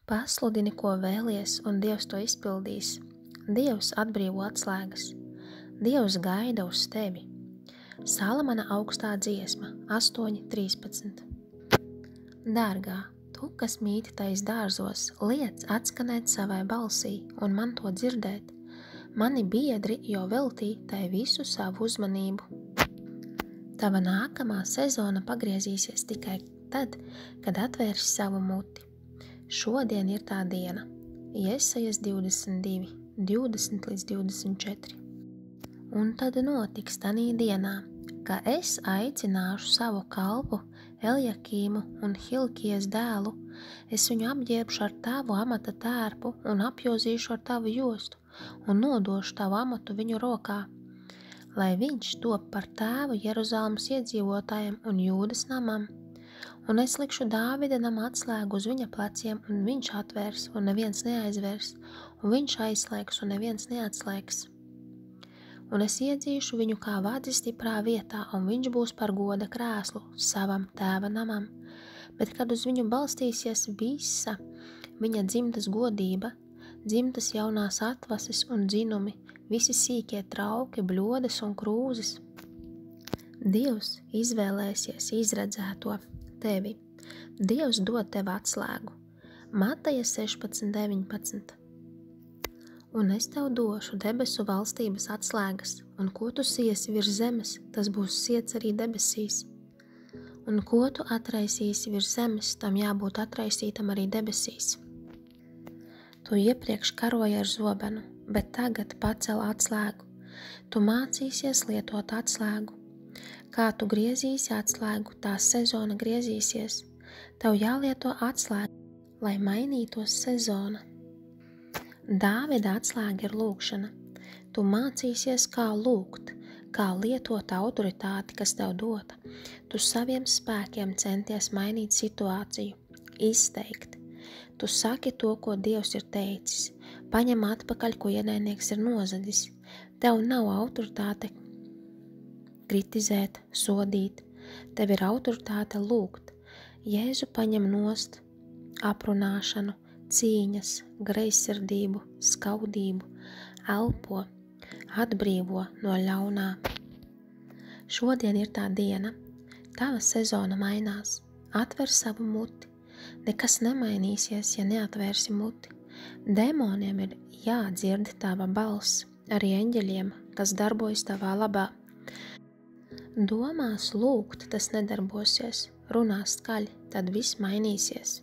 Pasludini, ko vēlies, un Dievs to izpildīs. Dievs atbrīvo atslēgas. Dievs gaida uz tevi. Salamana augstā dziesma 8.13. Dārgā, tu, kas mīti tais dārzos, liec atskanēt savai balsī un man to dzirdēt. Mani biedri jau veltī tai visu savu uzmanību. Tava nākamā sezona pagriezīsies tikai tad, kad atvērsi savu muti. Šodien ir tā diena. Jesajas 22, 20-24. Un tad notiks tanī dienā, ka es aicināšu savu kalpu Eljakīmu un Hilkijas dēlu, es viņu apģērbšu ar tavu amata tērpu un apjozīšu ar tavu jostu un nodošu tavu amatu viņu rokā, lai viņš top par tēvu Jeruzalemes iedzīvotājiem un Jūdas namam. Un es likšu Dāvida nama atslēgu uz viņa pleciem, un viņš atvērs, un neviens neaizvērs, un viņš aizslēgs, un neviens neatslēgs. Un es iedzīšu viņu kā vadzi stiprā vietā, un viņš būs par goda krēslu savam tēva namam. Bet kad uz viņu balstīsies visa viņa dzimtas godība, dzimtas jaunās atvases un dzinumi, visi sīkie trauki, bļodas un krūzes, Dievs izvēlēsies izredzēto tevi. Dievs dod tev atslēgu. Mateja 16.19. Un es tev došu debesu valstības atslēgas, un ko tu siesi virs zemes, tas būs siets arī debesīs. Un ko tu atraisīsi virs zemes, tam jābūt atraisītam arī debesīs. Tu iepriekš karoji ar zobenu, bet tagad pacel atslēgu. Tu mācīsies lietot atslēgu. Kā tu griezīsi atslēgu, tā sezona griezīsies. Tev jālieto atslēga, lai mainītos sezona. Dāvida atslēga ir lūgšana. Tu mācīsies, kā lūgt, kā lietot autoritāti, kas tev dota. Tu saviem spēkiem centies mainīt situāciju, izteikt. Tu saki to, ko Dievs ir teicis. Paņem atpakaļ, ko ienaidnieks ir nozadzis. Tev nav autoritāte kritizēt, sodīt. Tev ir autoritāte lūgt. Jēzu paņem nost aprunāšanu, cīņas, greizsirdību, skaudību, elpo, atbrīvo no ļaunā. Šodien ir tā diena. Tava sezona mainās. Atver savu muti. Nekas nemainīsies, ja neatvērsi muti. Demoniem ir jādzird tava balss, arī eņģeļiem, kas darbojas tavā labā. Domās lūgt, tas nedarbosies. Runās skaļi, tad viss mainīsies.